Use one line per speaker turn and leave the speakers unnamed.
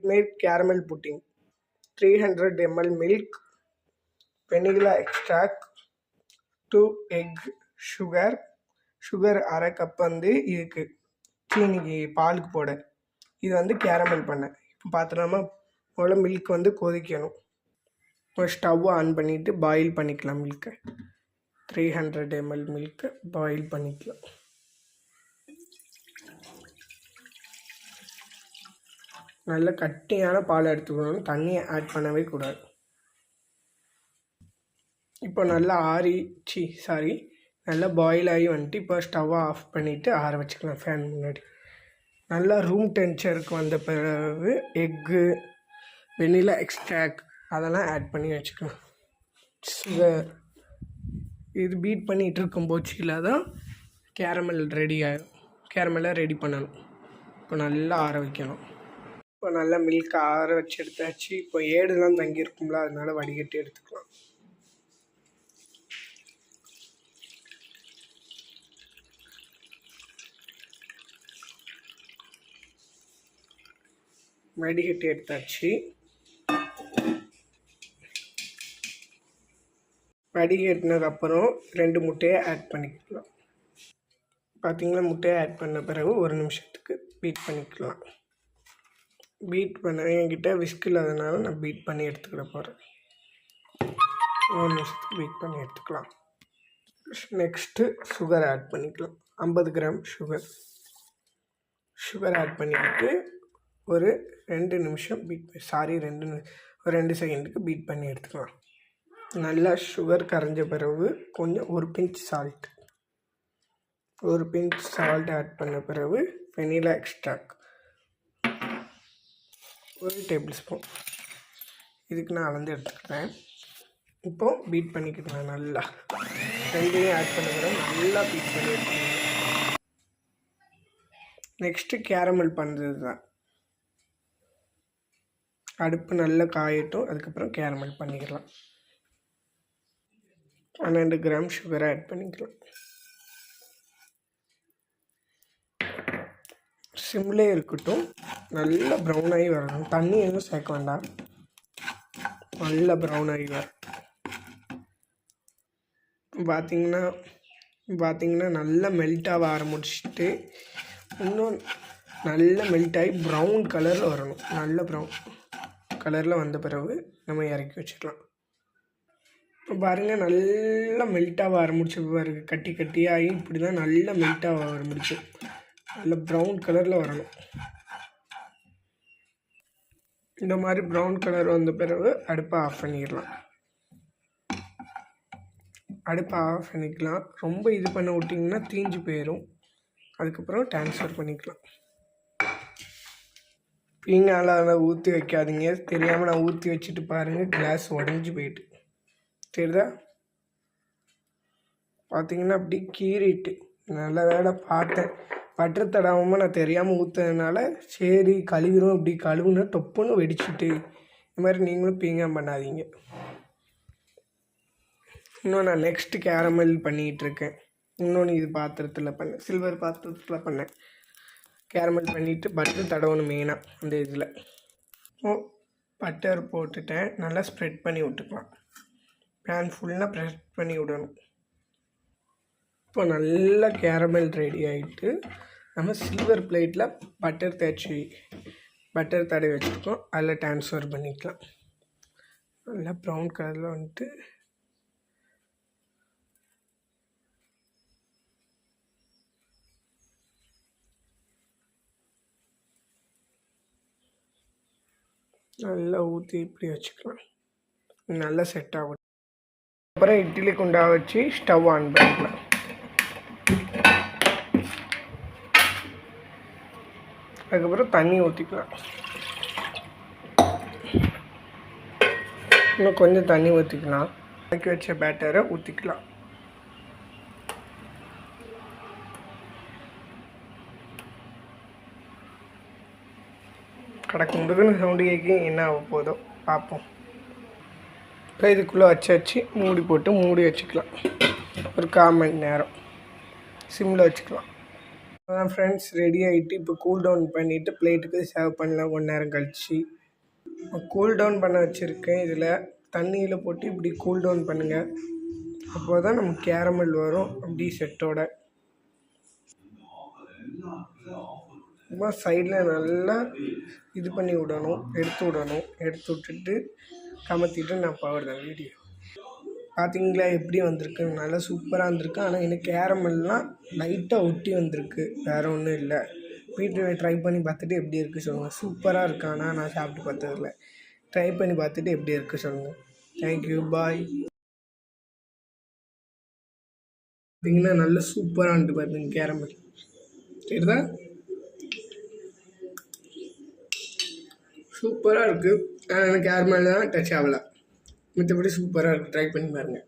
made caramel pudding. 300 ml milk, vanilla extract, 2 egg, sugar அரை cup வந்து இதுக்கு சீனிக்கு பாலுக்கு போட. இது வந்து கேரமல் பண்ண. இப்போ பார்த்துலாமா, முதல்ல மில்க் வந்து கொதிக்கணும். இப்போ ஸ்டவ் ஆன் பண்ணிவிட்டு பாயில் பண்ணிக்கலாம் மில்கை. 300 ml மில்கை பாயில் பண்ணிக்கலாம். நல்ல கட்டியான பால் எடுத்துக்கணும், தண்ணியை ஆட் பண்ணவே கூடாது. இப்போ நல்லா நல்லா பாயில் ஆகி வந்துட்டு இப்போ ஸ்டவ்வை ஆஃப் பண்ணிவிட்டு ஆற வச்சுக்கலாம் ஃபேன் முன்னாடி. நல்லா ரூம் டெம்பரேச்சருக்கு வந்த பிறகு எக்கு, வெனிலா எக்ஸ்ட்ராக்ட் அதெல்லாம் ஆட் பண்ணி வச்சுக்கலாம். சுகர் இது பீட் பண்ணிகிட்டு இருக்கும் போச்சில் தான் கேரமல் ரெடி ஆகிடும். கேரமெல்லாம் ரெடி பண்ணணும். இப்போ நல்லா ஆற வைக்கணும். இப்போ நல்லா மில்க் ஆற வச்சு எடுத்தாச்சு. இப்போ ஏடுலாம் தங்கியிருக்கும்ல, அதனால வடிகட்டி எடுத்துக்கலாம். வடிகட்டி எடுத்தாச்சு. வடிகட்டினதுக்கப்புறம் 2 முட்டையை ஆட் பண்ணிக்கலாம். பார்த்திங்கன்னா முட்டையை ஆட் பண்ண பிறகு 1 நிமிஷத்துக்கு பீட் பண்ணிக்கலாம். பீட் பண்ண என்கிட்ட விஸ்க் இல்லாதனால நான் பீட் பண்ணி எடுத்துக்கிட போகிறேன். 1 நிமிஷத்துக்கு பீட் பண்ணி எடுத்துக்கலாம். நெக்ஸ்ட்டு சுகர் ஆட் பண்ணிக்கலாம். 50 கிராம் சுகர் ஆட் பண்ணிக்கிட்டு ஒரு 2 நிமிஷம் ஒரு 2 செகண்டுக்கு பீட் பண்ணி எடுத்துக்கலாம். நல்லா சுகர் கரைஞ்ச பிறகு கொஞ்சம் ஒரு பிஞ்ச் சால்ட் ஆட் பண்ண பிறகு வெனிலா எக்ஸ்ட்ராக்ட் 1 டேபிள் ஸ்பூன் இதுக்கு நான் அளந்து எடுத்துக்கிறேன். இப்போது பீட் பண்ணிக்கிட்டேன். நல்லா ரெண்டையும் ஆட் பண்ண பிறகு நல்லா பீட் பண்ணி எடுத்துக்கணும். நெக்ஸ்ட்டு கேரமல் பண்ணுறது தான். அடுப்பு நல்லா காயட்டும், அதுக்கப்புறம் கேரமல் பண்ணிக்கலாம். 12 கிராம் சுகரை ஆட் பண்ணிக்கலாம். சிம்லே இருக்கட்டும், நல்லா ப்ரௌன் ஆகி வரணும். தண்ணி எதுவும் சேர்க்க வேண்டாம், நல்லா ப்ரௌன் ஆகி வரும். பார்த்திங்கன்னா நல்லா மெல்ட் ஆக ஆரம்பிச்சுட்டு இன்னும் நல்லா மெல்ட் ஆகி ப்ரௌன் கலரில் வரணும். நல்ல ப்ரௌன் கலரில் வந்த பிறகு நம்ம இறக்கி வச்சுக்கலாம். இப்போ பாருங்கள், நல்லா மெல்ட்டாக ஆரம்பிச்சு பாருங்க, கட்டியாகி இப்படி தான் நல்லா மெல்ட்டாக ஆரம்பிச்சு நல்லா ப்ரௌன் கலரில் வரணும். இந்த மாதிரி ப்ரௌன் கலர் வந்த பிறகு அடுப்பை ஆஃப் பண்ணிடலாம். ரொம்ப இது பண்ண விட்டிங்கன்னா தீஞ்சு போயிடும். அதுக்கப்புறம் ட்ரான்ஸ்ஃபர் பண்ணிக்கலாம். பீங்கானில் ஊற்றி வைக்காதீங்க. தெரியாமல் நான் ஊற்றி வச்சுட்டு பாருங்கள், கிளாஸ் உடஞ்சி போயிட்டு தெரியுதா. பார்த்திங்கன்னா அப்படி கீறிட்டு நல்ல வேலை பார்த்தேன். பட்டர் தடாமல் நான் தெரியாமல் ஊற்றுறதுனால சரி கழுவிடும், அப்படி கழுவுனா தொப்புன்னு வெடிச்சிட்டு. இந்த மாதிரி நீங்களும் பீங்கான் பண்ணாதீங்க. இன்னும் நான் நெக்ஸ்ட்டு கேரமல் பண்ணிகிட்ருக்கேன். இன்னொன்று இது சில்வர் பாத்திரத்தில் பண்ணேன். கேரமல் பண்ணிவிட்டு பட்டர் தடவணும் மெயினாக அந்த இதில். பட்டர் போட்டுட்டேன். நல்லா ஸ்ப்ரெட் பண்ணி விட்டுக்கலாம். பேன் ஃபுல்லாக ப்ரெஸ் பண்ணி விடணும். இப்போ நல்லா கேரமல் ரெடி ஆகிட்டு நம்ம சில்வர் பிளேட்டில் பட்டர் தடவி வச்சுருக்கோம், அதில் ட்ரான்ஸ்ஃபர் பண்ணிக்கலாம். நல்லா ப்ரௌன் கலரில் வந்துட்டு நல்லா ஊற்றி இப்படி வச்சுக்கலாம். நல்லா செட் ஆகும். அப்புறம் இட்லி குண்டா வச்சு ஸ்டவ் ஆன் பண்ணிக்கலாம். அதுக்கப்புறம் தண்ணி ஊற்றிக்கலாம். இன்னும் கொஞ்சம் தண்ணி ஊற்றிக்கலாம். கலக்கி வச்ச பேட்டரை ஊற்றிக்கலாம். கடக்குண்டுக்குன்னு சவுண்டு கேட்க என்ன ஆக போதோ பார்ப்போம். இப்போ இதுக்குள்ளே வச்சு மூடி வச்சுக்கலாம். ஒரு 1/4 மணி நேரம் சிம்மில் வச்சுக்கலாம். அதான் ஃப்ரெண்ட்ஸ் ரெடி ஆகிட்டு இப்போ கூல் டவுன் பண்ணிவிட்டு பிளேட்டுக்கு சர்வ் பண்ணலாம் கொஞ்ச நேரம் கழிச்சு. கூல் டவுன் பண்ண வச்சுருக்கேன். இதில் தண்ணியில் போட்டு இப்படி கூல் டவுன் பண்ணுங்கள். அப்போ தான் நமக்கு கேரமல் வரும் அப்படி செட்டோட. சும்மா சைடில் நல்லா இது பண்ணி விடணும், எடுத்து விட்டுட்டு கமத்திட்டு நான் போடுறேன் வீடியோ. பார்த்தீங்களா எப்படி வந்திருக்கு? நல்லா சூப்பராக வந்திருக்கு. ஆனால் எனக்கு கேரமெல்லாம் லைட்டாக ஒட்டி வந்திருக்கு, வேறு ஒன்றும் இல்லை. வீட்டில் ட்ரை பண்ணி பார்த்துட்டு எப்படி இருக்குது சொல்லுங்கள். சூப்பராக இருக்கு. ஆனால் நான் சாப்பிட்டு பார்த்ததில்ல. ட்ரை பண்ணி பார்த்துட்டு எப்படி இருக்குது சொல்லுங்கள். தேங்க்யூ, பாய். பார்த்தீங்கன்னா நல்ல சூப்பராக வந்துட்டு பாருங்க கேரமல். சரிதா? சூப்பராக இருக்குது. ஆனால் எனக்கு கேரமல் தான் டச் ஆகலை. மற்றபடி சூப்பராக இருக்குது. ட்ரை பண்ணி பாருங்கள்.